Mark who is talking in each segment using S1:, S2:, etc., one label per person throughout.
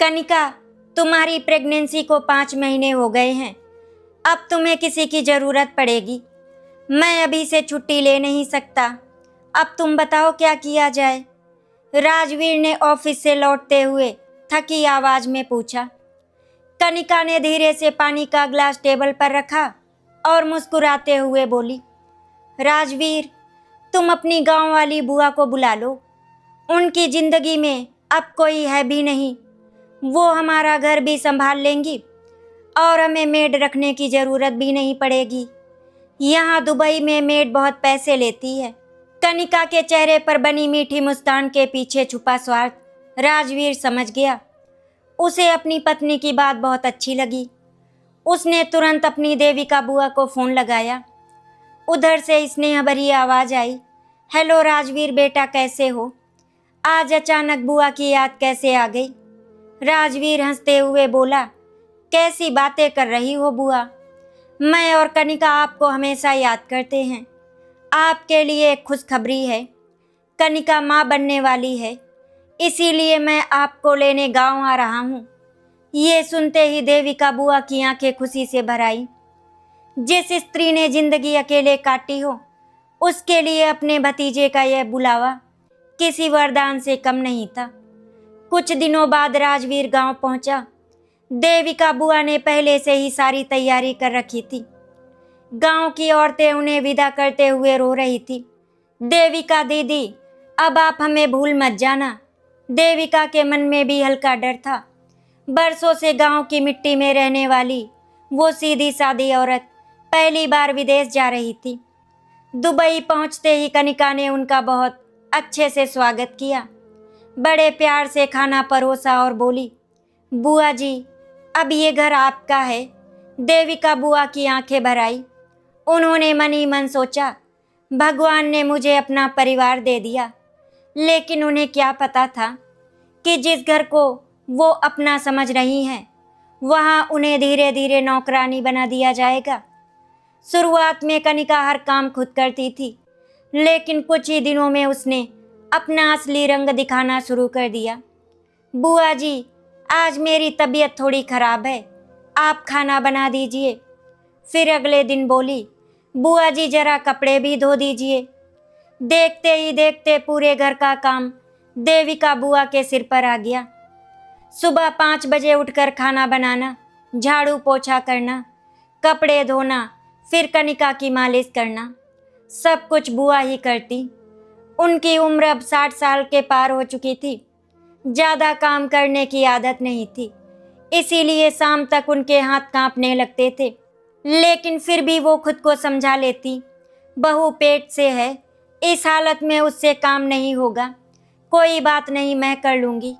S1: कनिका, तुम्हारी प्रेगनेंसी को 5 महीने हो गए हैं। अब तुम्हें किसी की ज़रूरत पड़ेगी। मैं अभी से छुट्टी ले नहीं सकता। अब तुम बताओ क्या किया जाए? राजवीर ने ऑफिस से लौटते हुए थकी आवाज में पूछा। कनिका ने धीरे से पानी का ग्लास टेबल पर रखा और मुस्कुराते हुए बोली, राजवीर, तुम अपनी गांव वाली बुआ को बुला लो। उनकी जिंदगी में अब कोई है भी नहीं। वो हमारा घर भी संभाल लेंगी और हमें मेड रखने की ज़रूरत भी नहीं पड़ेगी। यहाँ दुबई में मेड बहुत पैसे लेती है। कनिका के चेहरे पर बनी मीठी मुस्कान के पीछे छुपा स्वार्थ राजवीर समझ गया। उसे अपनी पत्नी की बात बहुत अच्छी लगी। उसने तुरंत अपनी देविका बुआ को फ़ोन लगाया। उधर से स्नेह भरी आवाज़ आई, हेलो राजवीर बेटा, कैसे हो? आज अचानक बुआ की याद कैसे आ गई? राजवीर हंसते हुए बोला, कैसी बातें कर रही हो बुआ? मैं और कनिका आपको हमेशा याद करते हैं। आपके लिए एक खुशखबरी है। कनिका माँ बनने वाली है, इसीलिए मैं आपको लेने गांव आ रहा हूँ। ये सुनते ही देविका बुआ की आंखें खुशी से भर आई। जिस स्त्री ने जिंदगी अकेले काटी हो, उसके लिए अपने भतीजे का यह बुलावा किसी वरदान से कम नहीं था। कुछ दिनों बाद राजवीर गांव पहुंचा। देविका बुआ ने पहले से ही सारी तैयारी कर रखी थी। गांव की औरतें उन्हें विदा करते हुए रो रही थी। देविका दीदी, अब आप हमें भूल मत जाना। देविका के मन में भी हल्का डर था। बरसों से गांव की मिट्टी में रहने वाली वो सीधी सादी औरत पहली बार विदेश जा रही थी। दुबई पहुंचते ही कनिका ने उनका बहुत अच्छे से स्वागत किया। बड़े प्यार से खाना परोसा और बोली, बुआ जी, अब ये घर आपका है। देविका बुआ की आंखें भर आई। उन्होंने मन ही मन सोचा, भगवान ने मुझे अपना परिवार दे दिया। लेकिन उन्हें क्या पता था कि जिस घर को वो अपना समझ रही हैं, वहाँ उन्हें धीरे धीरे नौकरानी बना दिया जाएगा। शुरुआत में कनिका हर काम खुद करती थी, लेकिन कुछ ही दिनों में उसने अपना असली रंग दिखाना शुरू कर दिया। बुआ जी, आज मेरी तबीयत थोड़ी खराब है, आप खाना बना दीजिए। फिर अगले दिन बोली, बुआ जी जरा कपड़े भी धो दीजिए। देखते ही देखते पूरे घर का काम देविका बुआ के सिर पर आ गया। सुबह 5 बजे उठकर खाना बनाना, झाड़ू पोछा करना, कपड़े धोना, फिर कनिका की मालिश करना, सब कुछ बुआ ही करती। उनकी उम्र अब 60 साल के पार हो चुकी थी। ज़्यादा काम करने की आदत नहीं थी, इसीलिए शाम तक उनके हाथ कांपने लगते थे। लेकिन फिर भी वो खुद को समझा लेती, बहू पेट से है, इस हालत में उससे काम नहीं होगा, कोई बात नहीं, मैं कर लूँगी।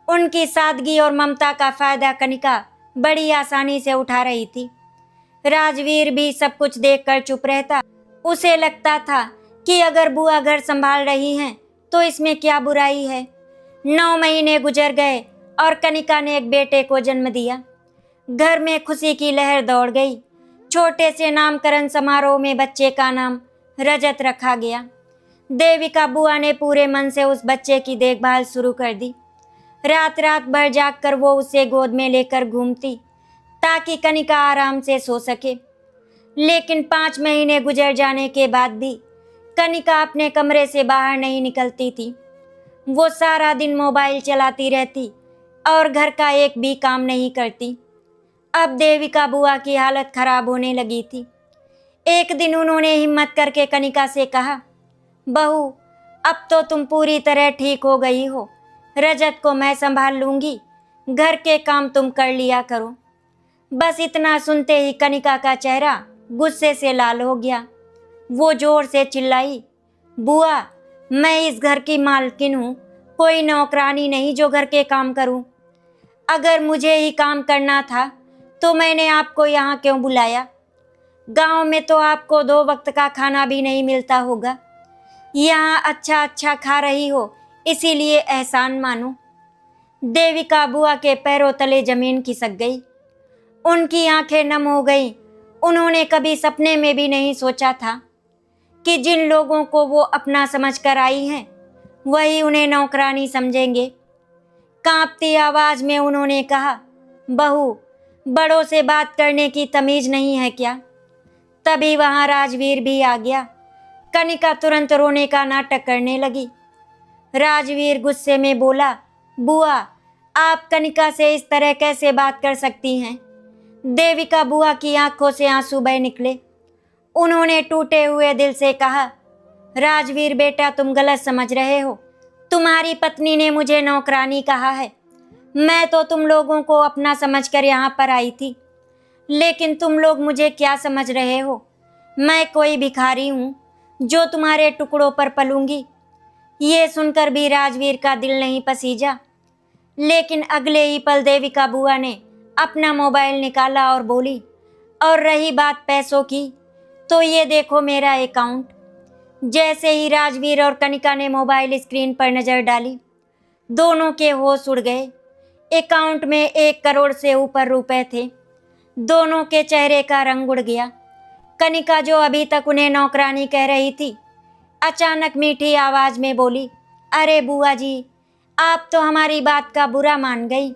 S1: उनकी सादगी और ममता का फ़ायदा कनिका बड़ी आसानी से उठा रही थी। राजवीर भी सब कुछ देखकर चुप रहता। उसे लगता था कि अगर बुआ घर संभाल रही हैं तो इसमें क्या बुराई है। 9 महीने गुजर गए और कनिका ने एक बेटे को जन्म दिया। घर में खुशी की लहर दौड़ गई। छोटे से नामकरण समारोह में बच्चे का नाम रजत रखा गया। देविका बुआ ने पूरे मन से उस बच्चे की देखभाल शुरू कर दी। रात रात भर जागकर वो उसे गोद में लेकर घूमती ताकि कनिका आराम से सो सके। लेकिन 5 महीने गुजर जाने के बाद भी कनिका अपने कमरे से बाहर नहीं निकलती थी। वो सारा दिन मोबाइल चलाती रहती और घर का एक भी काम नहीं करती। अब देविका बुआ की हालत खराब होने लगी थी। एक दिन उन्होंने हिम्मत करके कनिका से कहा, बहू, अब तो तुम पूरी तरह ठीक हो गई हो। रजत को मैं संभाल लूँगी, घर के काम तुम कर लिया करो। बस इतना सुनते ही कनिका का चेहरा गुस्से से लाल हो गया। वो जोर से चिल्लाई, बुआ, मैं इस घर की मालकिन हूँ, कोई नौकरानी नहीं जो घर के काम करूँ। अगर मुझे ही काम करना था तो मैंने आपको यहाँ क्यों बुलाया? गांव में तो आपको 2 वक्त का खाना भी नहीं मिलता होगा। यहाँ अच्छा अच्छा खा रही हो, इसीलिए एहसान मानो। देविका बुआ के पैरों तले जमीन खिसक गई। उनकी आंखें नम हो गईं। उन्होंने कभी सपने में भी नहीं सोचा था कि जिन लोगों को वो अपना समझ कर आई हैं, वही उन्हें नौकरानी समझेंगे। कांपती आवाज में उन्होंने कहा, बहू, बड़ों से बात करने की तमीज नहीं है क्या? तभी वहां राजवीर भी आ गया। कनिका तुरंत रोने का नाटक करने लगी। राजवीर गुस्से में बोला, बुआ, आप कनिका से इस तरह कैसे बात कर सकती हैं? देविका बुआ की आंखों से आंसू बह निकले। उन्होंने टूटे हुए दिल से कहा, राजवीर बेटा, तुम गलत समझ रहे हो। तुम्हारी पत्नी ने मुझे नौकरानी कहा है। मैं तो तुम लोगों को अपना समझकर यहाँ पर आई थी, लेकिन तुम लोग मुझे क्या समझ रहे हो? मैं कोई भिखारी हूँ जो तुम्हारे टुकड़ों पर पलूंगी? ये सुनकर भी राजवीर का दिल नहीं पसीजा। लेकिन अगले ही पल देविका बुआ ने अपना मोबाइल निकाला और बोली, और रही बात पैसों की, तो ये देखो मेरा अकाउंट। जैसे ही राजवीर और कनिका ने मोबाइल स्क्रीन पर नजर डाली, दोनों के होश उड़ गए। अकाउंट में 1 करोड़ से ऊपर रुपए थे। दोनों के चेहरे का रंग उड़ गया। कनिका, जो अभी तक उन्हें नौकरानी कह रही थी, अचानक मीठी आवाज में बोली, अरे बुआ जी, आप तो हमारी बात का बुरा मान गई।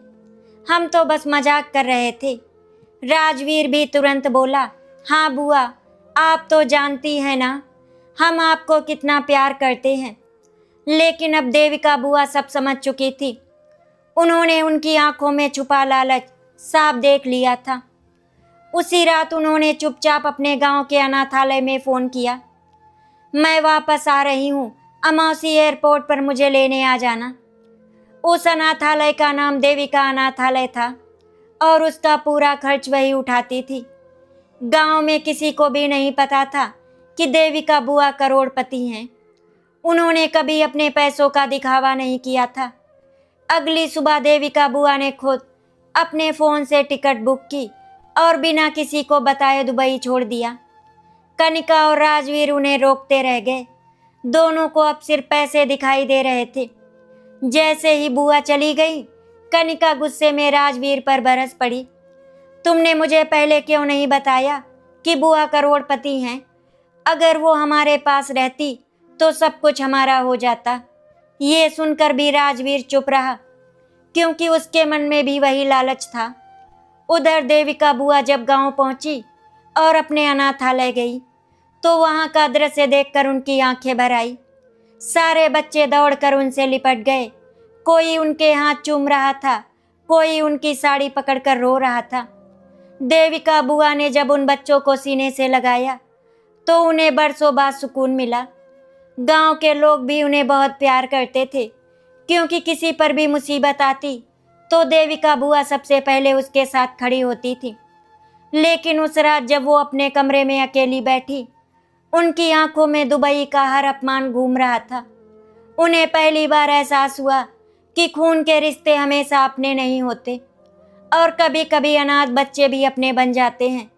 S1: हम तो बस मजाक कर रहे थे। राजवीर भी तुरंत बोला, हाँ बुआ, आप तो जानती हैं ना हम आपको कितना प्यार करते हैं। लेकिन अब देविका बुआ सब समझ चुकी थी। उन्होंने उनकी आंखों में छुपा लालच साफ देख लिया था। उसी रात उन्होंने चुपचाप अपने गांव के अनाथालय में फ़ोन किया, मैं वापस आ रही हूँ, अमौसी एयरपोर्ट पर मुझे लेने आ जाना। उस अनाथालय का नाम देविका अनाथालय था और उसका पूरा खर्च वही उठाती थी। गांव में किसी को भी नहीं पता था कि देविका बुआ करोड़पति हैं। उन्होंने कभी अपने पैसों का दिखावा नहीं किया था। अगली सुबह देविका बुआ ने खुद अपने फ़ोन से टिकट बुक की और बिना किसी को बताए दुबई छोड़ दिया। कनिका और राजवीर उन्हें रोकते रह गए। दोनों को अब सिर्फ पैसे दिखाई दे रहे थे। जैसे ही बुआ चली गई, कनिका गुस्से में राजवीर पर बरस पड़ी, तुमने मुझे पहले क्यों नहीं बताया कि बुआ करोड़पति हैं? अगर वो हमारे पास रहती तो सब कुछ हमारा हो जाता। ये सुनकर भी राजवीर चुप रहा, क्योंकि उसके मन में भी वही लालच था। उधर देविका बुआ जब गांव पहुंची और अपने अनाथालय गई, तो वहां का दृश्य देखकर उनकी आंखें भर आई। सारे बच्चे दौड़कर उनसे लिपट गए। कोई उनके हाथ चूम रहा था, कोई उनकी साड़ी पकड़कर रो रहा था। देविका बुआ ने जब उन बच्चों को सीने से लगाया तो उन्हें बरसों बाद सुकून मिला। गांव के लोग भी उन्हें बहुत प्यार करते थे, क्योंकि किसी पर भी मुसीबत आती तो देविका बुआ सबसे पहले उसके साथ खड़ी होती थी। लेकिन उस रात जब वो अपने कमरे में अकेली बैठी, उनकी आंखों में दुबई का हर अपमान घूम रहा था। उन्हें पहली बार एहसास हुआ कि खून के रिश्ते हमेशा अपने नहीं होते और कभी कभी अनाथ बच्चे भी अपने बन जाते हैं।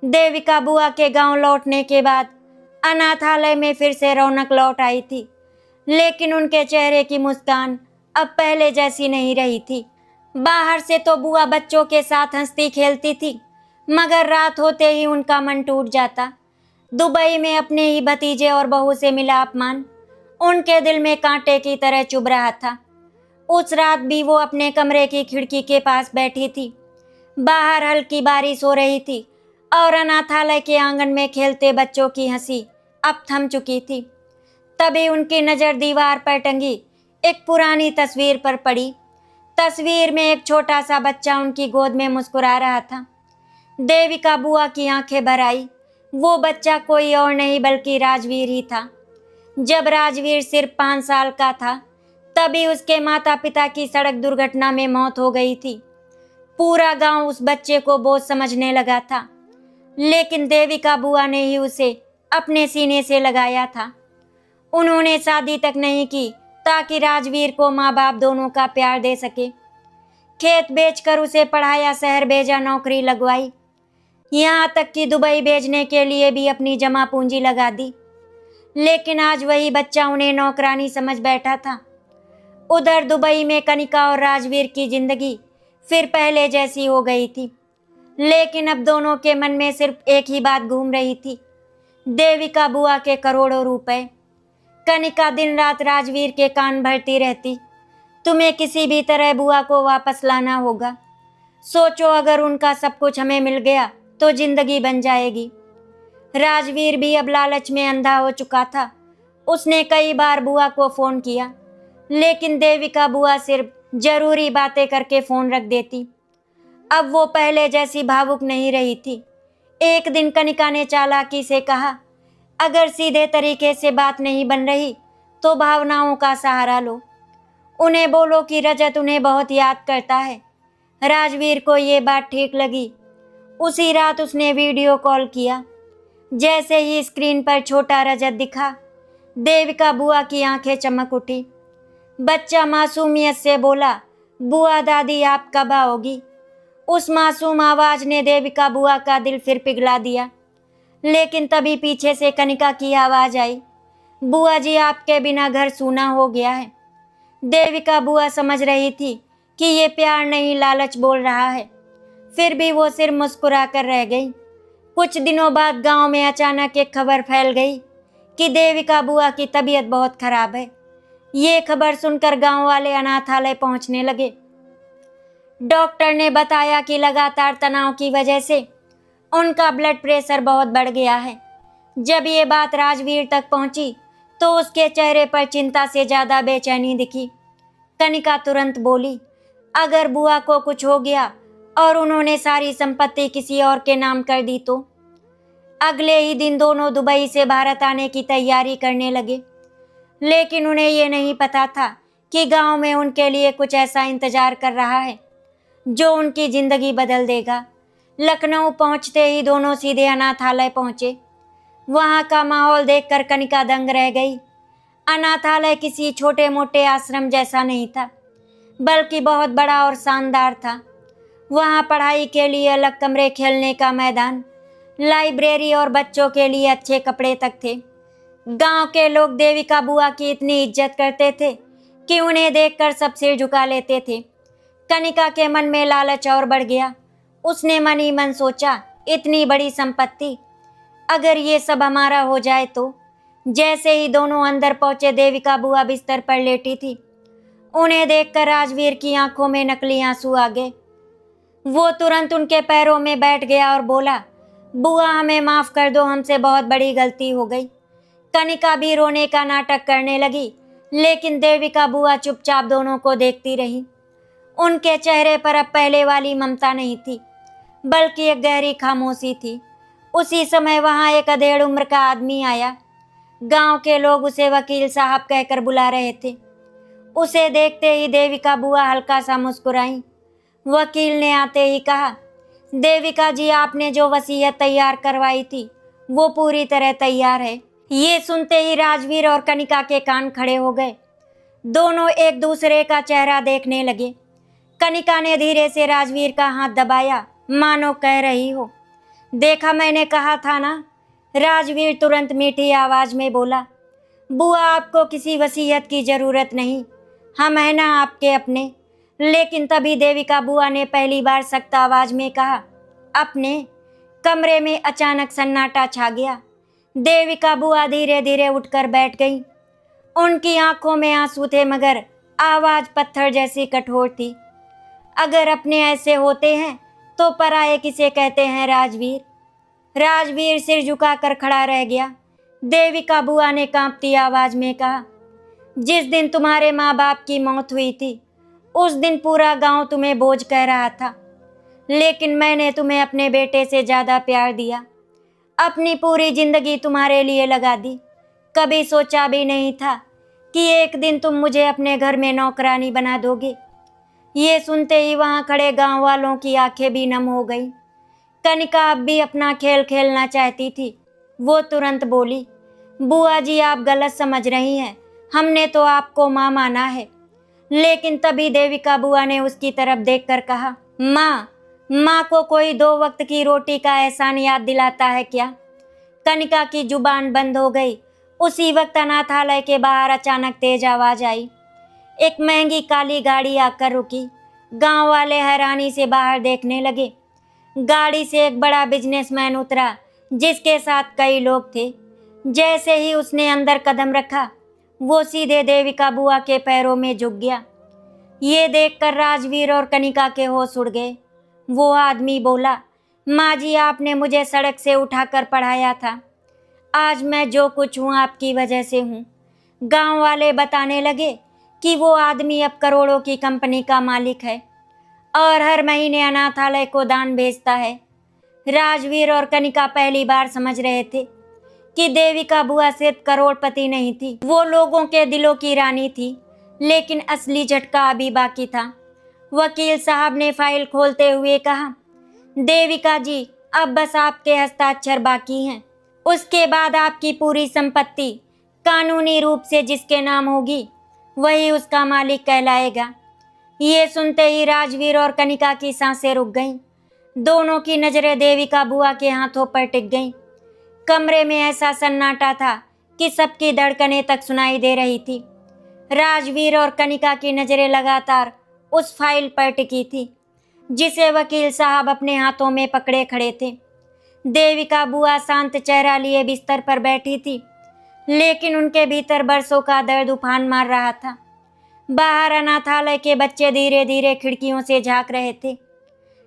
S1: देविका बुआ के गांव लौटने के बाद अनाथालय में फिर से रौनक लौट आई थी, लेकिन उनके चेहरे की मुस्कान अब पहले जैसी नहीं रही थी। बाहर से तो बुआ बच्चों के साथ हंसती खेलती थी, मगर रात होते ही उनका मन टूट जाता। दुबई में अपने ही भतीजे और बहू से मिला अपमान उनके दिल में कांटे की तरह चुभ रहा था। उस रात भी वो अपने कमरे की खिड़की के पास बैठी थी। बाहर हल्की बारिश हो रही थी और अनाथालय के आंगन में खेलते बच्चों की हंसी अब थम चुकी थी। तभी उनकी नज़र दीवार पर टंगी एक पुरानी तस्वीर पर पड़ी। तस्वीर में एक छोटा सा बच्चा उनकी गोद में मुस्कुरा रहा था। देविका बुआ की आंखें भर आई। वो बच्चा कोई और नहीं बल्कि राजवीर ही था। जब राजवीर सिर्फ 5 साल का था, तभी उसके माता पिता की सड़क दुर्घटना में मौत हो गई थी। पूरा गांव उस बच्चे को बोझ समझने लगा था, लेकिन देविका बुआ ने ही उसे अपने सीने से लगाया था। उन्होंने शादी तक नहीं की ताकि राजवीर को माँ बाप दोनों का प्यार दे सके। खेत बेचकर उसे पढ़ाया, शहर भेजा, नौकरी लगवाई, यहाँ तक कि दुबई भेजने के लिए भी अपनी जमा पूंजी लगा दी। लेकिन आज वही बच्चा उन्हें नौकरानी समझ बैठा था। उधर दुबई में कनिका और राजवीर की जिंदगी फिर पहले जैसी हो गई थी, लेकिन अब दोनों के मन में सिर्फ एक ही बात घूम रही थी, देविका बुआ के करोड़ों रुपए। कनिका दिन रात राजवीर के कान भरती रहती, तुम्हें किसी भी तरह बुआ को वापस लाना होगा। सोचो, अगर उनका सब कुछ हमें मिल गया तो जिंदगी बन जाएगी। राजवीर भी अब लालच में अंधा हो चुका था। उसने कई बार बुआ को फोन किया, लेकिन देविका बुआ सिर्फ जरूरी बातें करके फोन रख देती। अब वो पहले जैसी भावुक नहीं रही थी। एक दिन कनिका ने चालाकी से कहा, अगर सीधे तरीके से बात नहीं बन रही तो भावनाओं का सहारा लो। उन्हें बोलो कि रजत उन्हें बहुत याद करता है। राजवीर को ये बात ठीक लगी। उसी रात उसने वीडियो कॉल किया। जैसे ही स्क्रीन पर छोटा रजत दिखा, देविका बुआ की आंखें चमक उठी। बच्चा मासूमियत से बोला, बुआ दादी आप कब आओगी? उस मासूम आवाज ने देविका बुआ का दिल फिर पिघला दिया। लेकिन तभी पीछे से कनिका की आवाज आई, बुआ जी आपके बिना घर सूना हो गया है। देविका बुआ समझ रही थी कि ये प्यार नहीं लालच बोल रहा है, फिर भी वो सिर्फ मुस्कुरा कर रह गई। कुछ दिनों बाद गांव में अचानक एक खबर फैल गई कि देविका बुआ की तबीयत बहुत खराब है। ये खबर सुनकर गांव वाले अनाथालय पहुंचने लगे। डॉक्टर ने बताया कि लगातार तनाव की वजह से उनका ब्लड प्रेशर बहुत बढ़ गया है। जब ये बात राजवीर तक पहुंची तो उसके चेहरे पर चिंता से ज्यादा बेचैनी दिखी। कनिका तुरंत बोली, अगर बुआ को कुछ हो गया और उन्होंने सारी संपत्ति किसी और के नाम कर दी तो? अगले ही दिन दोनों दुबई से भारत आने की तैयारी करने लगे। लेकिन उन्हें ये नहीं पता था कि गांव में उनके लिए कुछ ऐसा इंतजार कर रहा है जो उनकी जिंदगी बदल देगा। लखनऊ पहुंचते ही दोनों सीधे अनाथालय पहुंचे। वहां का माहौल देखकर कनिका दंग रह गई। अनाथालय किसी छोटे मोटे आश्रम जैसा नहीं था, बल्कि बहुत बड़ा और शानदार था। वहां पढ़ाई के लिए अलग कमरे, खेलने का मैदान, लाइब्रेरी और बच्चों के लिए अच्छे कपड़े तक थे। गांव के लोग देविका बुआ की इतनी इज्जत करते थे कि उन्हें देखकर सब सिर झुका लेते थे। कनिका के मन में लालच और बढ़ गया। उसने मन ही मन सोचा, इतनी बड़ी संपत्ति, अगर ये सब हमारा हो जाए तो? जैसे ही दोनों अंदर पहुंचे, देविका बुआ बिस्तर पर लेटी थी। उन्हें देखकर राजवीर की आंखों में नकली आंसू आ गए। वो तुरंत उनके पैरों में बैठ गया और बोला, बुआ हमें माफ कर दो, हमसे बहुत बड़ी गलती हो गई। कनिका भी रोने का नाटक करने लगी, लेकिन देविका बुआ चुपचाप दोनों को देखती रही। उनके चेहरे पर अब पहले वाली ममता नहीं थी, बल्कि एक गहरी खामोशी थी। उसी समय वहां एक अधेड़ उम्र का आदमी आया। गांव के लोग उसे वकील साहब कहकर बुला रहे थे। उसे देखते ही देविका बुआ हल्का सा मुस्कुराई। वकील ने आते ही कहा, देविका जी आपने जो वसीयत तैयार करवाई थी वो पूरी तरह तैयार है। ये सुनते ही राजवीर और कनिका के कान खड़े हो गए। दोनों एक दूसरे का चेहरा देखने लगे। कनिका ने धीरे से राजवीर का हाथ दबाया, मानो कह रही हो, देखा मैंने कहा था ना। राजवीर तुरंत मीठी आवाज में बोला, बुआ आपको किसी वसीयत की जरूरत नहीं, हम है ना आपके अपने। लेकिन तभी देविका बुआ ने पहली बार सख्त आवाज में कहा, अपने? कमरे में अचानक सन्नाटा छा गया। देविका बुआ धीरे धीरे उठकर बैठ गई। उनकी आंखों में आंसू थे, मगर आवाज पत्थर जैसी कठोर थी। अगर अपने ऐसे होते हैं तो पराये किसे कहते हैं राजवीर? राजवीर सिर झुकाकर खड़ा रह गया। देविका बुआ ने कांपती आवाज में कहा, जिस दिन तुम्हारे माँ बाप की मौत हुई थी उस दिन पूरा गांव तुम्हें बोझ कह रहा था, लेकिन मैंने तुम्हें अपने बेटे से ज्यादा प्यार दिया। अपनी पूरी जिंदगी तुम्हारे लिए लगा दी। कभी सोचा भी नहीं था कि एक दिन तुम मुझे अपने घर में नौकरानी बना दोगे। ये सुनते ही वहां खड़े गांव वालों की आंखें भी नम हो गई। कनिका अब भी अपना खेल खेलना चाहती थी। वो तुरंत बोली, बुआ जी आप गलत समझ रही हैं, हमने तो आपको माँ माना है। लेकिन तभी देविका बुआ ने उसकी तरफ देखकर कहा, माँ को कोई 2 वक्त की रोटी का एहसान याद दिलाता है क्या? कनिका की जुबान बंद हो गई। उसी वक्त अनाथालय के बाहर अचानक तेज आवाज आई। एक महंगी काली गाड़ी आकर रुकी। गांव वाले हैरानी से बाहर देखने लगे। गाड़ी से एक बड़ा बिजनेसमैन उतरा, जिसके साथ कई लोग थे। जैसे ही उसने अंदर कदम रखा, वो सीधे देविका बुआ के पैरों में झुक गया। ये देखकर राजवीर और कनिका के होश उड़ गए। वो आदमी बोला, माँ जी, आपने मुझे सड़क से उठाकर पढ़ाया था। आज मैं जो कुछ हूँ आपकी वजह से हूँ। गांव वाले बताने लगे कि वो आदमी अब करोड़ों की कंपनी का मालिक है और हर महीने अनाथालय को दान भेजता है। राजवीर और कनिका पहली बार समझ रहे थे कि देविका बुआ सिर्फ करोड़पति नहीं थी, वो लोगों के दिलों की रानी थी। लेकिन असली झटका अभी बाकी था। वकील साहब ने फाइल खोलते हुए कहा, देविका जी, अब बस आपके हस्ताक्षर बाकी हैं। उसके बाद आपकी पूरी संपत्ति कानूनी रूप से जिसके नाम होगी वही उसका मालिक कहलाएगा। ये सुनते ही राजवीर और कनिका की सांसें रुक गईं। दोनों की नजरें देविका बुआ के हाथों पर टिक गईं। कमरे में ऐसा सन्नाटा था कि सबकी धड़कनें तक सुनाई दे रही थी। राजवीर और कनिका की नजरें लगातार उस फाइल पर टिकी थी जिसे वकील साहब अपने हाथों में पकड़े खड़े थे। देविका बुआ शांत चेहरा लिए बिस्तर पर बैठी थी, लेकिन उनके भीतर बरसों का दर्द उफान मार रहा था। बाहर अनाथालय के बच्चे धीरे धीरे खिड़कियों से झांक रहे थे।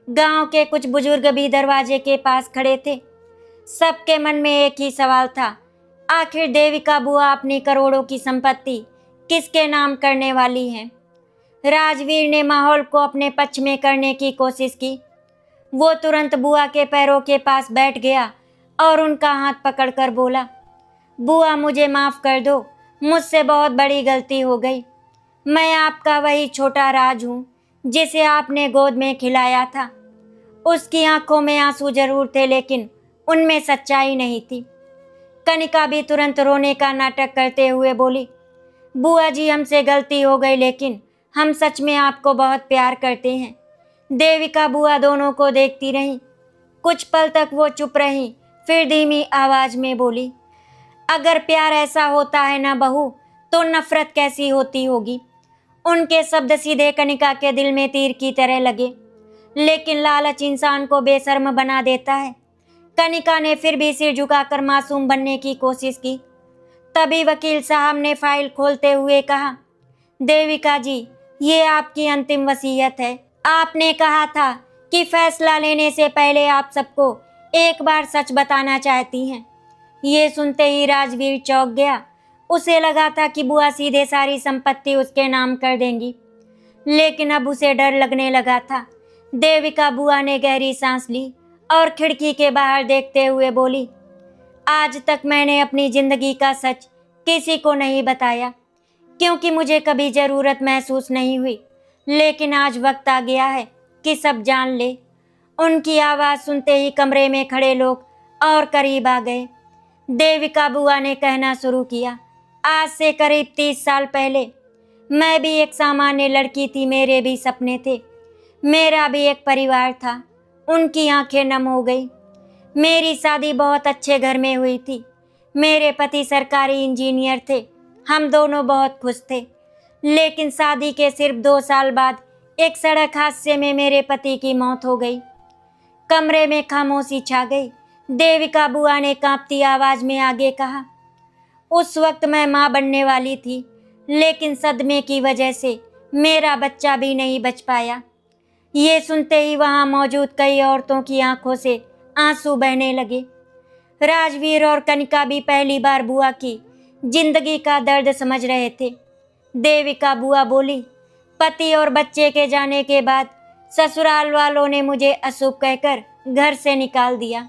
S1: गांव के कुछ बुजुर्ग भी दरवाजे के पास खड़े थे। सबके मन में एक ही सवाल था, आखिर देविका बुआ अपनी करोड़ों की संपत्ति किसके नाम करने वाली है। राजवीर ने माहौल को अपने पक्ष में करने की कोशिश की। वो तुरंत बुआ के पैरों के पास बैठ गया और उनका हाथ पकड़कर बोला, बुआ, मुझे माफ कर दो, मुझसे बहुत बड़ी गलती हो गई। मैं आपका वही छोटा राज हूँ जिसे आपने गोद में खिलाया था। उसकी आंखों में आंसू जरूर थे, लेकिन उनमें सच्चाई नहीं थी। कनिका भी तुरंत रोने का नाटक करते हुए बोली, बुआ जी, हमसे गलती हो गई, लेकिन हम सच में आपको बहुत प्यार करते हैं। देविका बुआ दोनों को देखती रहीं। कुछ पल तक वो चुप रहीं, फिर धीमी आवाज में बोली, अगर प्यार ऐसा होता है ना बहू, तो नफरत कैसी होती होगी। उनके शब्द सीधे कनिका के दिल में तीर की तरह लगे, लेकिन लालच इंसान को बेशर्म बना देता है। कनिका ने फिर भी सिर झुकाकर मासूम बनने की कोशिश की। तभी वकील साहब ने फाइल खोलते हुए कहा, देविका जी, ये आपकी अंतिम वसीयत है। आपने कहा था कि फैसला लेने से पहले आप सबको एक बार सच बताना चाहती हैं। ये सुनते ही राजवीर चौंक गया। उसे लगा था कि बुआ सीधे सारी संपत्ति उसके नाम कर देंगी, लेकिन अब उसे डर लगने लगा था। देविका बुआ ने गहरी सांस ली और खिड़की के बाहर देखते हुए बोली, आज तक मैंने अपनी जिंदगी का सच किसी को नहीं बताया, क्योंकि मुझे कभी जरूरत महसूस नहीं हुई, लेकिन आज वक्त आ गया है कि सब जान ले। उनकी आवाज़ सुनते ही कमरे में खड़े लोग और करीब आ गए। देविका बुआ ने कहना शुरू किया, आज से करीब 30 साल पहले मैं भी एक सामान्य लड़की थी। मेरे भी सपने थे, मेरा भी एक परिवार था। उनकी आंखें नम हो गई। मेरी शादी बहुत अच्छे घर में हुई थी। मेरे पति सरकारी इंजीनियर थे। हम दोनों बहुत खुश थे, लेकिन शादी के सिर्फ 2 साल बाद एक सड़क हादसे में मेरे पति की मौत हो गई। कमरे में खामोशी छा गई। देविका बुआ ने कांपती आवाज में आगे कहा, उस वक्त मैं माँ बनने वाली थी, लेकिन सदमे की वजह से मेरा बच्चा भी नहीं बच पाया। ये सुनते ही वहां मौजूद कई औरतों की आंखों से आंसू बहने लगे। राजवीर और कनिका भी पहली बार बुआ की जिंदगी का दर्द समझ रहे थे। देविका बुआ बोली, पति और बच्चे के जाने के बाद ससुराल वालों ने मुझे अशुभ कहकर घर से निकाल दिया।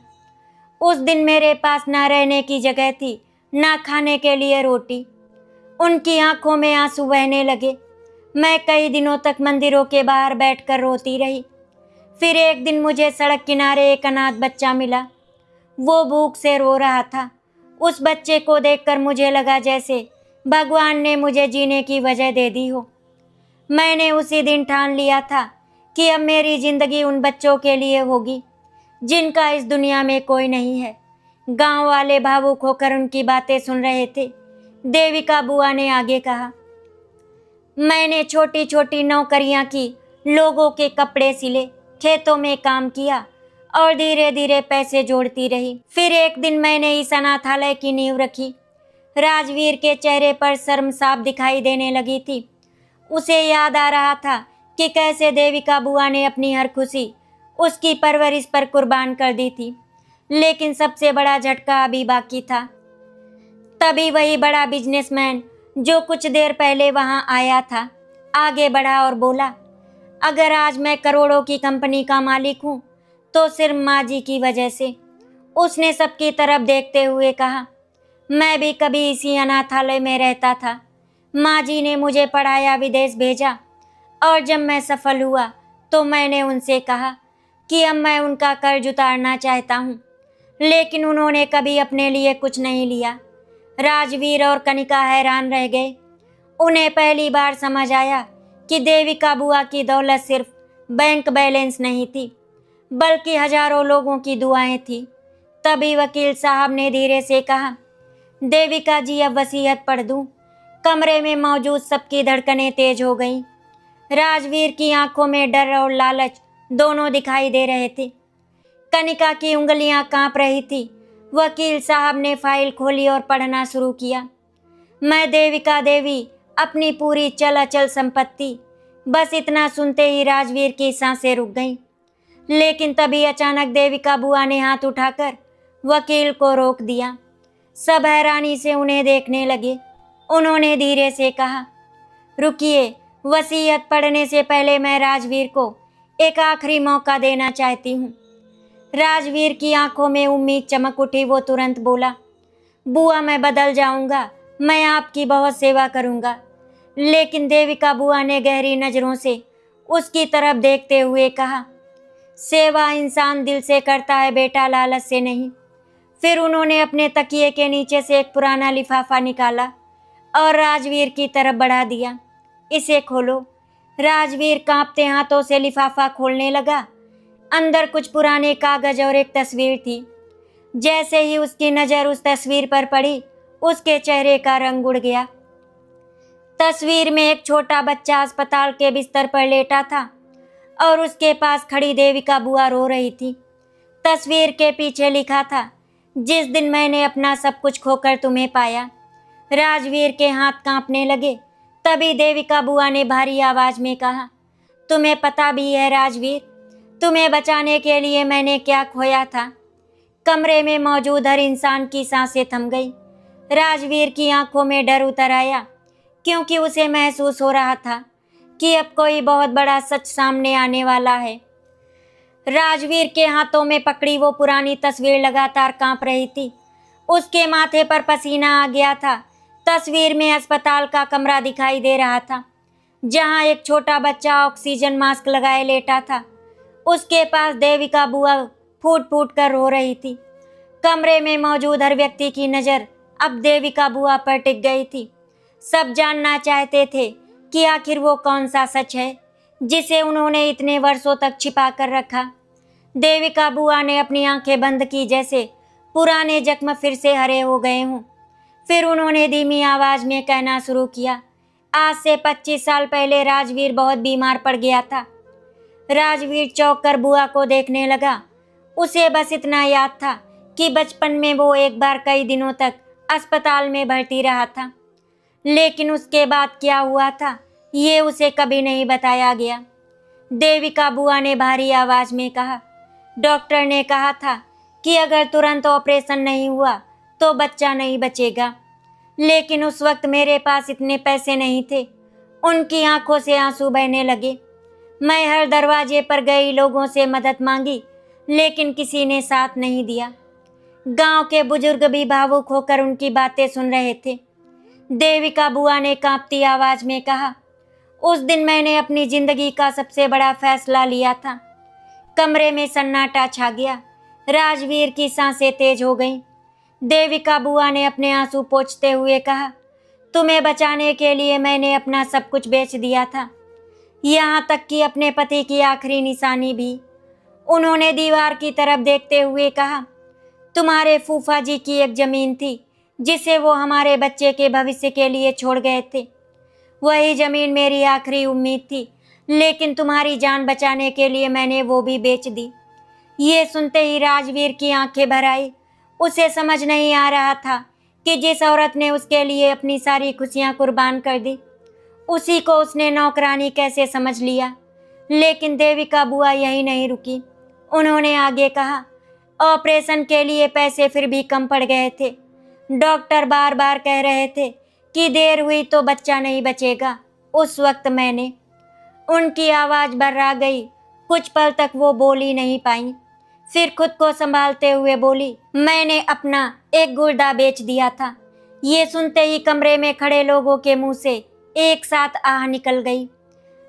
S1: उस दिन मेरे पास ना रहने की जगह थी, ना खाने के लिए रोटी। उनकी आंखों में आंसू बहने लगे। मैं कई दिनों तक मंदिरों के बाहर बैठकर रोती रही। फिर एक दिन मुझे सड़क किनारे एक अनाथ बच्चा मिला। वो भूख से रो रहा था। उस बच्चे को देखकर मुझे लगा जैसे भगवान ने मुझे जीने की वजह दे दी हो। मैंने उसी दिन ठान लिया था कि अब मेरी जिंदगी उन बच्चों के लिए होगी जिनका इस दुनिया में कोई नहीं है। गांव वाले भावुक होकर उनकी बातें सुन रहे थे। देविका बुआ ने आगे कहा, मैंने छोटी छोटी नौकरियां की, लोगों के कपड़े सिले, खेतों में काम किया और धीरे धीरे पैसे जोड़ती रही। फिर एक दिन मैंने इस अनाथालय की नींव रखी। राजवीर के चेहरे पर शर्म साफ दिखाई देने लगी थी। उसे याद आ रहा था कि कैसे देविका बुआ ने अपनी हर खुशी उसकी परवरिश पर कुर्बान कर दी थी। लेकिन सबसे बड़ा झटका अभी बाकी था। तभी वही बड़ा बिजनेसमैन जो कुछ देर पहले वहां आया था आगे बढ़ा और बोला, अगर आज मैं करोड़ों की कंपनी का मालिक हूं तो सिर्फ माँ जी की वजह से। उसने सबकी तरफ देखते हुए कहा, मैं भी कभी इसी अनाथालय में रहता था। माँ जी ने मुझे पढ़ाया, विदेश भेजा, और जब मैं सफल हुआ तो मैंने उनसे कहा कि अब मैं उनका कर्ज उतारना चाहता हूँ, लेकिन उन्होंने कभी अपने लिए कुछ नहीं लिया। राजवीर और कनिका हैरान रह गए। उन्हें पहली बार समझ आया कि देविका बुआ की दौलत सिर्फ बैंक बैलेंस नहीं थी, बल्कि हजारों लोगों की दुआएं थी। तभी वकील साहब ने धीरे से कहा, देविका जी, अब वसीयत पढ़ दूं। कमरे में मौजूद सबकी धड़कनें तेज हो गईं। राजवीर की आंखों में डर और लालच दोनों दिखाई दे रहे थे। कनिका की उंगलियां कांप रही थी। वकील साहब ने फाइल खोली और पढ़ना शुरू किया। मैं देविका देवी, अपनी पूरी चल अचल संपत्ति। बस इतना सुनते ही राजवीर की सांसें रुक गईं। लेकिन तभी अचानक देविका बुआ ने हाथ उठाकर वकील को रोक दिया। सब हैरानी से उन्हें देखने लगे। उन्होंने धीरे से कहा, रुकिए, वसीयत पढ़ने से पहले मैं राजवीर को एक आखिरी मौका देना चाहती हूँ। राजवीर की आंखों में उम्मीद चमक उठी। वो तुरंत बोला, बुआ, मैं बदल जाऊंगा, मैं आपकी बहुत सेवा करूंगा। लेकिन देविका बुआ ने गहरी नजरों से उसकी तरफ देखते हुए कहा, सेवा इंसान दिल से करता है बेटा, लालच से नहीं। फिर उन्होंने अपने तकिए के नीचे से एक पुराना लिफाफा निकाला और राजवीर की तरफ बढ़ा दिया। इसे खोलो। राजवीर कांपते हाथों से लिफाफा खोलने लगा। अंदर कुछ पुराने कागज और एक तस्वीर थी। जैसे ही उसकी नजर उस तस्वीर पर पड़ी, उसके चेहरे का रंग उड़ गया। तस्वीर में एक छोटा बच्चा अस्पताल के बिस्तर पर लेटा था और उसके पास खड़ी देविका बुआ रो रही थी। तस्वीर के पीछे लिखा था, जिस दिन मैंने अपना सब कुछ खोकर तुम्हें पाया। राजवीर के हाथ कांपने लगे। तभी देविका बुआ ने भारी आवाज में कहा, तुम्हें पता भी है राजवीर, तुम्हें बचाने के लिए मैंने क्या खोया था। कमरे में मौजूद हर इंसान की सांसें थम गई। राजवीर की आंखों में डर उतर आया, क्योंकि उसे महसूस हो रहा था कि अब कोई बहुत बड़ा सच सामने आने वाला है। राजवीर के हाथों में पकड़ी वो पुरानी तस्वीर लगातार कांप रही थी। उसके माथे पर पसीना आ गया था। तस्वीर में अस्पताल का कमरा दिखाई दे रहा था, जहां एक छोटा बच्चा ऑक्सीजन मास्क लगाए लेटा था। उसके पास देविका बुआ फूट फूट कर रो रही थी। कमरे में मौजूद हर व्यक्ति की नज़र अब देविका बुआ पर टिक गई थी। सब जानना चाहते थे कि आखिर वो कौन सा सच है जिसे उन्होंने इतने वर्षों तक छिपा कर रखा। देविका बुआ ने अपनी आंखें बंद की, जैसे पुराने जख्म फिर से हरे हो गए हों। फिर उन्होंने धीमी आवाज में कहना शुरू किया, आज से 25 साल पहले राजवीर बहुत बीमार पड़ गया था। राजवीर चौंक कर बुआ को देखने लगा। उसे बस इतना याद था कि बचपन में वो एक बार कई दिनों तक अस्पताल में भर्ती रहा था, लेकिन उसके बाद क्या हुआ था ये उसे कभी नहीं बताया गया। देविका बुआ ने भारी आवाज में कहा, डॉक्टर ने कहा था कि अगर तुरंत ऑपरेशन नहीं हुआ तो बच्चा नहीं बचेगा, लेकिन उस वक्त मेरे पास इतने पैसे नहीं थे। उनकी आंखों से आंसू बहने लगे। मैं हर दरवाजे पर गई, लोगों से मदद मांगी, लेकिन किसी ने साथ नहीं दिया। गांव के बुजुर्ग भी भावुक होकर उनकी बातें सुन रहे थे। देविका बुआ ने कांपती आवाज में कहा, उस दिन मैंने अपनी जिंदगी का सबसे बड़ा फैसला लिया था। कमरे में सन्नाटा छा गया। राजवीर की सांसें तेज हो गईं। देविका बुआ ने अपने आंसू पोंछते हुए कहा, तुम्हें बचाने के लिए मैंने अपना सब कुछ बेच दिया था, यहाँ तक कि अपने पति की आखिरी निशानी भी। उन्होंने दीवार की तरफ देखते हुए कहा, तुम्हारे फूफा जी की एक जमीन थी जिसे वो हमारे बच्चे के भविष्य के लिए छोड़ गए थे। वही जमीन मेरी आखिरी उम्मीद थी, लेकिन तुम्हारी जान बचाने के लिए मैंने वो भी बेच दी। ये सुनते ही राजवीर की आंखें भर आई। उसे समझ नहीं आ रहा था कि जिस औरत ने उसके लिए अपनी सारी खुशियां कुर्बान कर दी, उसी को उसने नौकरानी कैसे समझ लिया। लेकिन देविका बुआ यही नहीं रुकी। उन्होंने आगे कहा, ऑपरेशन के लिए पैसे फिर भी कम पड़ गए थे। डॉक्टर बार बार कह रहे थे कि देर हुई तो बच्चा नहीं बचेगा। उस वक्त मैंने, उनकी आवाज़ भर्रा गई। कुछ पल तक वो बोली नहीं पाई। फिर खुद को संभालते हुए बोली, मैंने अपना एक गुर्दा बेच दिया था। ये सुनते ही कमरे में खड़े लोगों के मुंह से एक साथ आह निकल गई।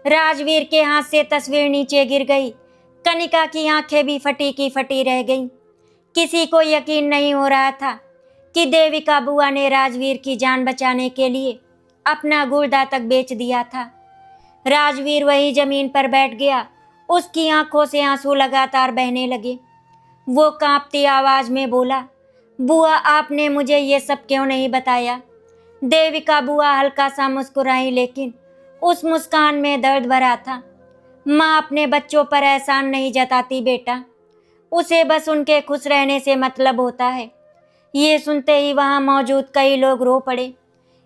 S1: राजवीर के हाथ से तस्वीर नीचे गिर गई। कनिका की आंखें भी फटी की फटी रह गईं। किसी को यकीन नहीं हो रहा था कि देविका बुआ ने राजवीर की जान बचाने के लिए अपना गुर्दा तक बेच दिया था। राजवीर वही जमीन पर बैठ गया। उसकी आंखों से आंसू लगातार बहने लगे। वो कांपती आवाज में बोला, बुआ आपने मुझे ये सब क्यों नहीं बताया। देविका बुआ हल्का सा मुस्कुराई, लेकिन उस मुस्कान में दर्द भरा था। माँ अपने बच्चों पर एहसान नहीं जताती बेटा, उसे बस उनके खुश रहने से मतलब होता है। ये सुनते ही वहाँ मौजूद कई लोग रो पड़े।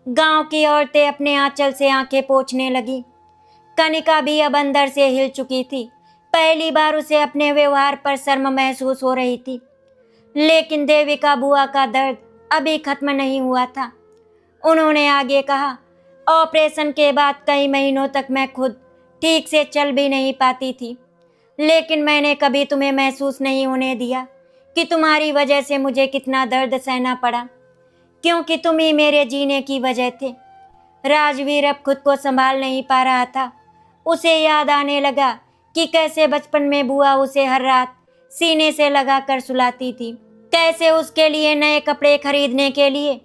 S1: गांव की औरतें अपने आंचल से आंखें पोंछने लगी। कनिका भी अब अंदर से हिल चुकी थी। पहली बार उसे अपने व्यवहार पर शर्म महसूस हो रही थी। लेकिन देविका बुआ का दर्द अभी खत्म नहीं हुआ था। उन्होंने आगे कहा, ऑपरेशन के बाद कई महीनों तक मैं खुद ठीक से चल भी नहीं पाती थी। लेकिन मैंने कभी तुम्हें महसूस नहीं होने दिया कि तुम्हारी वजह से मुझे कितना दर्द सहना पड़ा, क्योंकि तुम ही मेरे जीने की वजह थे। राजवीर अब खुद को संभाल नहीं पा रहा था। उसे याद आने लगा कि कैसे बचपन में बुआ उसे हर रात सीने से लगा कर सुलाती थी, कैसे उसके लिए नए कपड़े खरीदने के लिए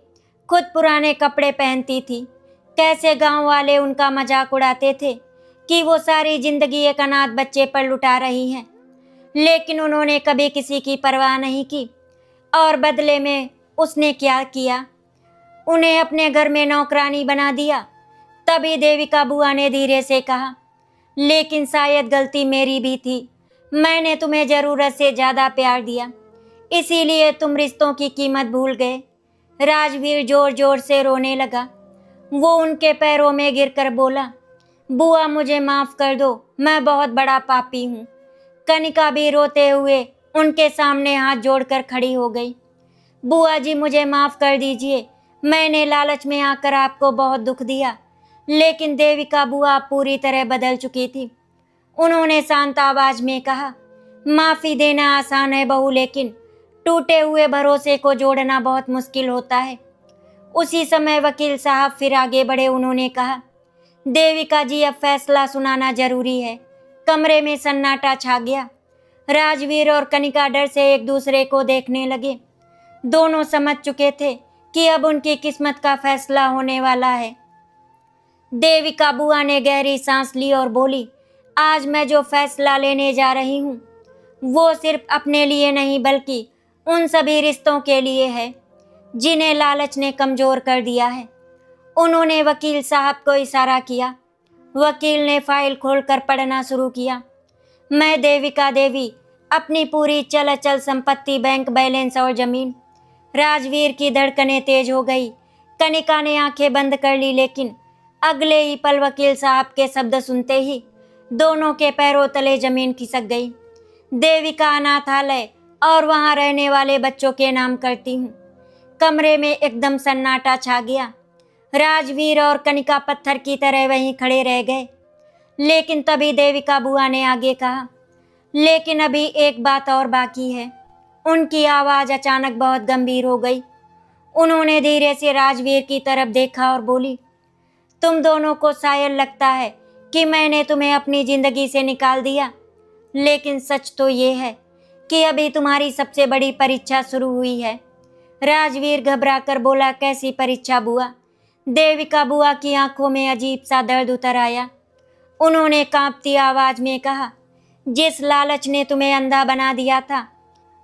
S1: खुद पुराने कपड़े पहनती थी, कैसे गांव वाले उनका मजाक उड़ाते थे कि वो सारी जिंदगी एक अनाथ बच्चे पर लुटा रही हैं। लेकिन उन्होंने कभी किसी की परवाह नहीं की। और बदले में उसने क्या किया, उन्हें अपने घर में नौकरानी बना दिया। तभी देविका बुआ ने धीरे से कहा, लेकिन शायद गलती मेरी भी थी। मैंने तुम्हें ज़रूरत से ज़्यादा प्यार दिया, इसीलिए तुम रिश्तों की कीमत भूल गए। राजवीर जोर जोर से रोने लगा। वो उनके पैरों में गिरकर बोला, बुआ मुझे माफ़ कर दो, मैं बहुत बड़ा पापी हूँ। कनिका भी रोते हुए उनके सामने हाथ जोड़कर खड़ी हो गई। बुआ जी मुझे माफ़ कर दीजिए, मैंने लालच में आकर आपको बहुत दुख दिया। लेकिन देविका बुआ पूरी तरह बदल चुकी थी। उन्होंने शांत आवाज में कहा, माफ़ी देना आसान है बहू, लेकिन टूटे हुए भरोसे को जोड़ना बहुत मुश्किल होता है। उसी समय वकील साहब फिर आगे बढ़े। उन्होंने कहा, देविका जी अब फैसला सुनाना जरूरी है। कमरे में सन्नाटा छा गया। राजवीर और कनिका डर से एक दूसरे को देखने लगे। दोनों समझ चुके थे कि अब उनकी किस्मत का फैसला होने वाला है। देविका बुआ ने गहरी सांस ली और बोली, आज मैं जो फैसला लेने जा रही हूँ वो सिर्फ अपने लिए नहीं बल्कि उन सभी रिश्तों के लिए है जिन्हें लालच ने कमजोर कर दिया है। उन्होंने वकील साहब को इशारा किया। वकील ने फाइल खोलकर पढ़ना शुरू किया। मैं देविका देवी अपनी पूरी चल अचल संपत्ति, बैंक बैलेंस और जमीन। राजवीर की धड़कनें तेज हो गई। कनिका ने आंखें बंद कर ली, लेकिन अगले ही पल वकील साहब के शब्द सुनते ही दोनों के पैरों तले जमीन खिसक गई। देविका अनाथालय और वहां रहने वाले बच्चों के नाम करती हूँ। कमरे में एकदम सन्नाटा छा गया। राजवीर और कनिका पत्थर की तरह वहीं खड़े रह गए। लेकिन तभी देविका बुआ ने आगे कहा, लेकिन अभी एक बात और बाकी है। उनकी आवाज़ अचानक बहुत गंभीर हो गई। उन्होंने धीरे से राजवीर की तरफ देखा और बोली, तुम दोनों को शायद लगता है कि मैंने तुम्हें अपनी ज़िंदगी से निकाल दिया, लेकिन सच तो ये है कि अभी तुम्हारी सबसे बड़ी परीक्षा शुरू हुई है। राजवीर घबराकर बोला, कैसी परीक्षा बुआ? देविका बुआ की आंखों में अजीब सा दर्द उतर आया। उन्होंने कांपती आवाज में कहा, जिस लालच ने तुम्हें अंधा बना दिया था,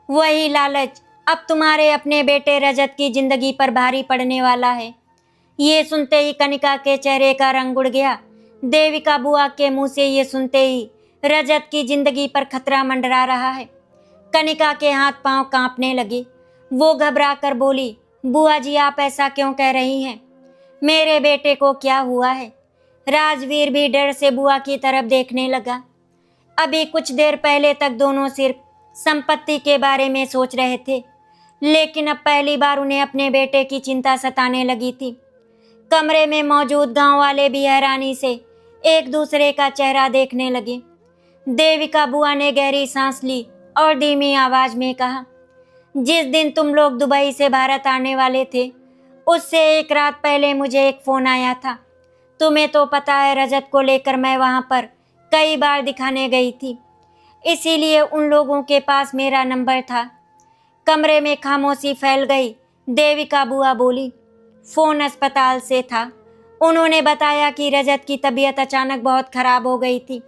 S1: वही लालच अब तुम्हारे अपने बेटे रजत की जिंदगी पर भारी पड़ने वाला है। ये सुनते ही कनिका के चेहरे का रंग उड़ गया। देविका बुआ के मुंह से ये सुनते ही रजत की जिंदगी पर खतरा मंडरा रहा है। कनिका के हाथ पांव कांपने लगे। वो घबरा कर बोली, बुआ जी आप ऐसा क्यों कह रही हैं? मेरे बेटे को क्या हुआ है? राजवीर भी डर से बुआ की तरफ देखने लगा। अभी कुछ देर पहले तक दोनों सिर्फ संपत्ति के बारे में सोच रहे थे, लेकिन अब पहली बार उन्हें अपने बेटे की चिंता सताने लगी थी। कमरे में मौजूद गांव वाले भी हैरानी से एक दूसरे का चेहरा देखने लगे। देविका बुआ ने गहरी सांस ली और धीमी आवाज में कहा, जिस दिन तुम लोग दुबई से भारत आने वाले थे, उससे एक रात पहले मुझे एक फोन आया था। तुम्हें तो पता है, रजत को लेकर मैं वहां पर कई बार दिखाने गई थी, इसीलिए उन लोगों के पास मेरा नंबर था। कमरे में खामोशी फैल गई। देविका बुआ बोली, फोन अस्पताल से था। उन्होंने बताया कि रजत की तबीयत अचानक बहुत खराब हो गई थी।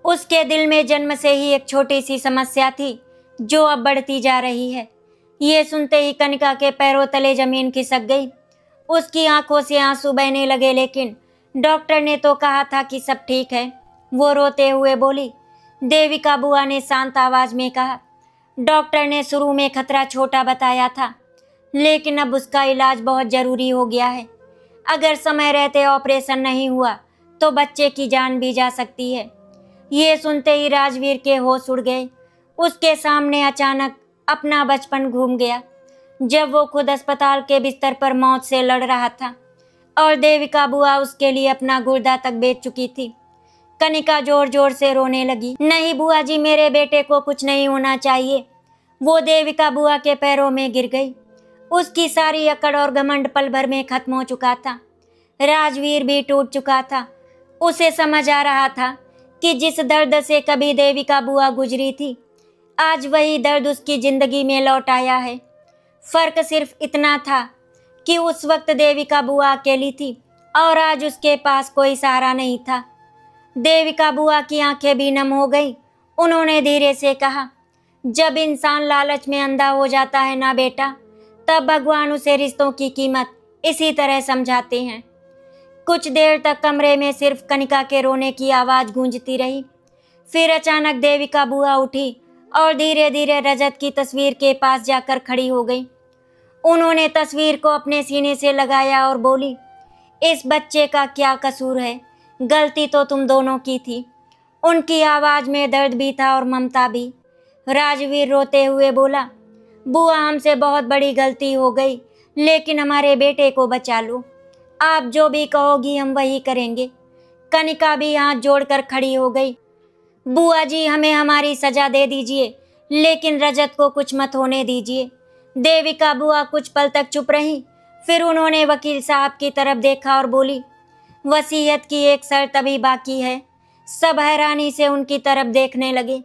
S1: उसके दिल में जन्म से ही एक छोटी सी समस्या थी जो अब बढ़ती जा रही है। ये सुनते ही कनिका के पैरों तले जमीन खिसक गई। उसकी आंखों से आंसू बहने लगे, लेकिन डॉक्टर ने तो कहा था कि सब ठीक है, वो रोते हुए बोली। देविका बुआ ने शांत आवाज में कहा, डॉक्टर ने शुरू में खतरा छोटा बताया था, लेकिन अब उसका इलाज बहुत जरूरी हो गया है। अगर समय रहते ऑपरेशन नहीं हुआ तो बच्चे की जान भी जा सकती है। ये सुनते ही राजवीर के होश उड़ गए। उसके सामने अचानक अपना बचपन घूम गया, जब वो खुद अस्पताल के बिस्तर पर मौत से लड़ रहा था और देविका बुआ उसके लिए अपना गुर्दा तक बेच चुकी थी। कनिका जोर जोर से रोने लगी। नहीं बुआ जी, मेरे बेटे को कुछ नहीं होना चाहिए। वो देविका बुआ के पैरों में गिर गई। उसकी सारी अकड़ और घमंड पल भर में खत्म हो चुका था। राजवीर भी टूट चुका था। उसे समझ आ रहा था कि जिस दर्द से कभी देविका बुआ गुजरी थी, आज वही दर्द उसकी जिंदगी में लौट आया है। फर्क सिर्फ इतना था कि उस वक्त देविका बुआ अकेली थी और आज उसके पास कोई सहारा नहीं था। देविका बुआ की आंखें भी नम हो गई। उन्होंने धीरे से कहा, जब इंसान लालच में अंधा हो जाता है ना बेटा, तब भगवान उसे रिश्तों की कीमत इसी तरह समझाते हैं। कुछ देर तक कमरे में सिर्फ कनिका के रोने की आवाज गूंजती रही। फिर अचानक देविका बुआ उठी और धीरे धीरे रजत की तस्वीर के पास जाकर खड़ी हो गई। उन्होंने तस्वीर को अपने सीने से लगाया और बोली, इस बच्चे का क्या कसूर है? गलती तो तुम दोनों की थी। उनकी आवाज में दर्द भी था और ममता भी। राजवीर रोते हुए बोला, बुआ हमसे बहुत बड़ी गलती हो गई, लेकिन हमारे बेटे को बचा लो। आप जो भी कहोगी हम वही करेंगे। कनिका भी हाथ जोड़कर खड़ी हो गई। बुआ जी, हमें हमारी सजा दे दीजिए, लेकिन रजत को कुछ मत होने दीजिए। देविका बुआ कुछ पल तक चुप रही। फिर उन्होंने वकील साहब की तरफ देखा और बोली, वसीयत की एक शर्त अभी बाकी है। सब हैरानी से उनकी तरफ देखने लगे।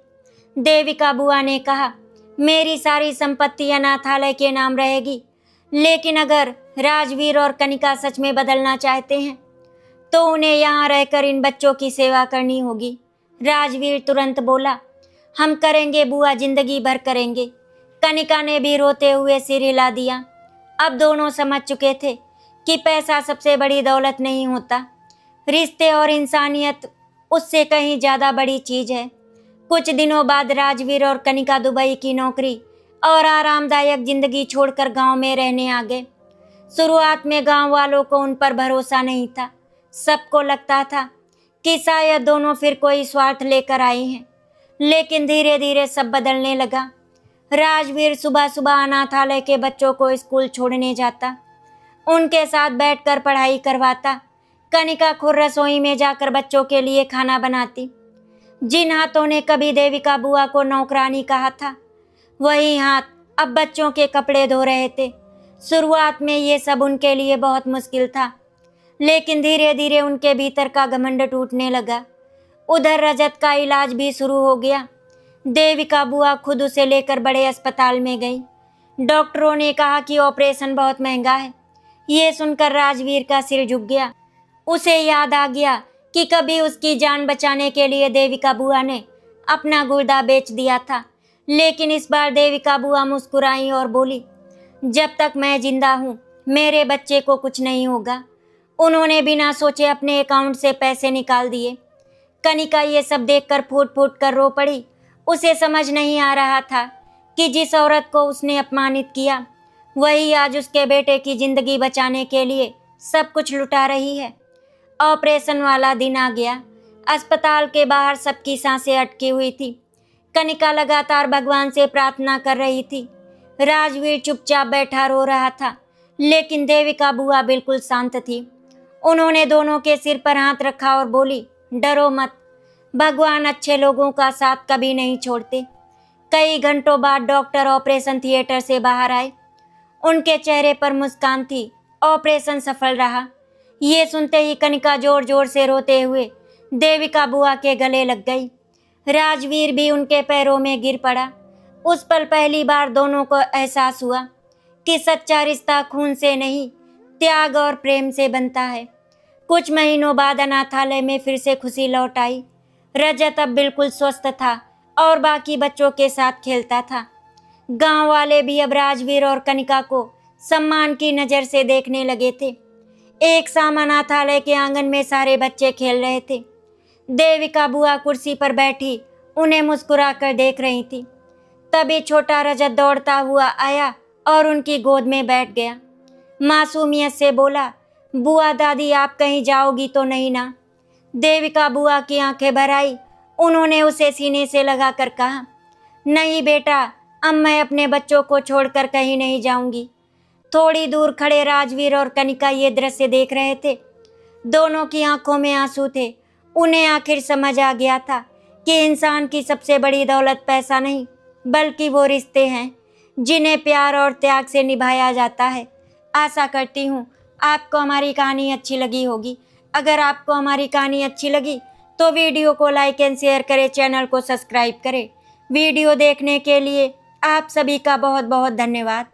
S1: देविका बुआ ने कहा, मेरी सारी संपत्ति अनाथालय के नाम रहेगी, लेकिन अगर राजवीर और कनिका सच में बदलना चाहते हैं तो उन्हें यहाँ रहकर इन बच्चों की सेवा करनी होगी। राजवीर तुरंत बोला, हम करेंगे बुआ, जिंदगी भर करेंगे। कनिका ने भी रोते हुए सिर हिला दिया। अब दोनों समझ चुके थे कि पैसा सबसे बड़ी दौलत नहीं होता, रिश्ते और इंसानियत उससे कहीं ज़्यादा बड़ी चीज़ है। कुछ दिनों बाद राजवीर और कनिका दुबई की नौकरी और आरामदायक जिंदगी छोड़कर गांव में रहने आ गए। शुरुआत में गांव वालों को उन पर भरोसा नहीं था। सबको लगता था कि शायद दोनों फिर कोई स्वार्थ लेकर आए हैं, लेकिन धीरे धीरे सब बदलने लगा। राजवीर सुबह सुबह अनाथालय के बच्चों को स्कूल छोड़ने जाता, उनके साथ बैठकर पढ़ाई करवाता। कनिका खुद रसोई में जाकर बच्चों के लिए खाना बनाती। जिन हाथों ने कभी देविका बुआ को नौकरानी कहा था, वही हाथ अब बच्चों के कपड़े धो रहे थे। शुरुआत में ये सब उनके लिए बहुत मुश्किल था, लेकिन धीरे धीरे उनके भीतर का घमंड टूटने लगा। उधर रजत का इलाज भी शुरू हो गया। देविका बुआ खुद उसे लेकर बड़े अस्पताल में गई। डॉक्टरों ने कहा कि ऑपरेशन बहुत महंगा है। ये सुनकर राजवीर का सिर झुक गया। उसे याद आ गया कि कभी उसकी जान बचाने के लिए देविका बुआ ने अपना गुर्दा बेच दिया था, लेकिन इस बार देविका बुआ मुस्कुराई और बोली, जब तक मैं जिंदा हूँ मेरे बच्चे को कुछ नहीं होगा। उन्होंने बिना सोचे अपने अकाउंट से पैसे निकाल दिए। कनिका ये सब देखकर फूट फूट कर रो पड़ी। उसे समझ नहीं आ रहा था कि जिस औरत को उसने अपमानित किया, वही आज उसके बेटे की जिंदगी बचाने के लिए सब कुछ लुटा रही है। ऑपरेशन वाला दिन आ गया। अस्पताल के बाहर सबकी सांसें अटकी हुई थी। कनिका लगातार भगवान से प्रार्थना कर रही थी। राजवीर चुपचाप बैठा रो रहा था, लेकिन देविका बुआ बिल्कुल शांत थी। उन्होंने दोनों के सिर पर हाथ रखा और बोली, डरो मत, भगवान अच्छे लोगों का साथ कभी नहीं छोड़ते। कई घंटों बाद डॉक्टर ऑपरेशन थिएटर से बाहर आए। उनके चेहरे पर मुस्कान थी। ऑपरेशन सफल रहा। ये सुनते ही कनिका जोर जोर से रोते हुए देविका बुआ के गले लग गई। राजवीर भी उनके पैरों में गिर पड़ा। उस पल पहली बार दोनों को एहसास हुआ कि सच्चा रिश्ता खून से नहीं, त्याग और प्रेम से बनता है। कुछ महीनों बाद अनाथालय में फिर से खुशी लौट आई। रजत अब बिल्कुल स्वस्थ था और बाकी बच्चों के साथ खेलता था। गांव वाले भी अब राजवीर और कनिका को सम्मान की नज़र से देखने लगे थे। एक शाम अनाथालय के आंगन में सारे बच्चे खेल रहे थे। देविका बुआ कुर्सी पर बैठी उन्हें मुस्कुराकर देख रही थी। तभी छोटा रजत दौड़ता हुआ आया और उनकी गोद में बैठ गया। मासूमियत से बोला, बुआ दादी आप कहीं जाओगी तो नहीं ना? देविका बुआ की आंखें भर आई। उन्होंने उसे सीने से लगाकर कहा, नहीं बेटा, अब मैं अपने बच्चों को छोड़कर कहीं नहीं जाऊंगी। थोड़ी दूर खड़े राजवीर और कनिका ये दृश्य देख रहे थे। दोनों की आंखों में आंसू थे। उन्हें आखिर समझ आ गया था कि इंसान की सबसे बड़ी दौलत पैसा नहीं, बल्कि वो रिश्ते हैं जिन्हें प्यार और त्याग से निभाया जाता है। आशा करती हूँ आपको हमारी कहानी अच्छी लगी होगी। अगर आपको हमारी कहानी अच्छी लगी तो वीडियो को लाइक एंड शेयर करें, चैनल को सब्सक्राइब करें। वीडियो देखने के लिए आप सभी का बहुत बहुत धन्यवाद।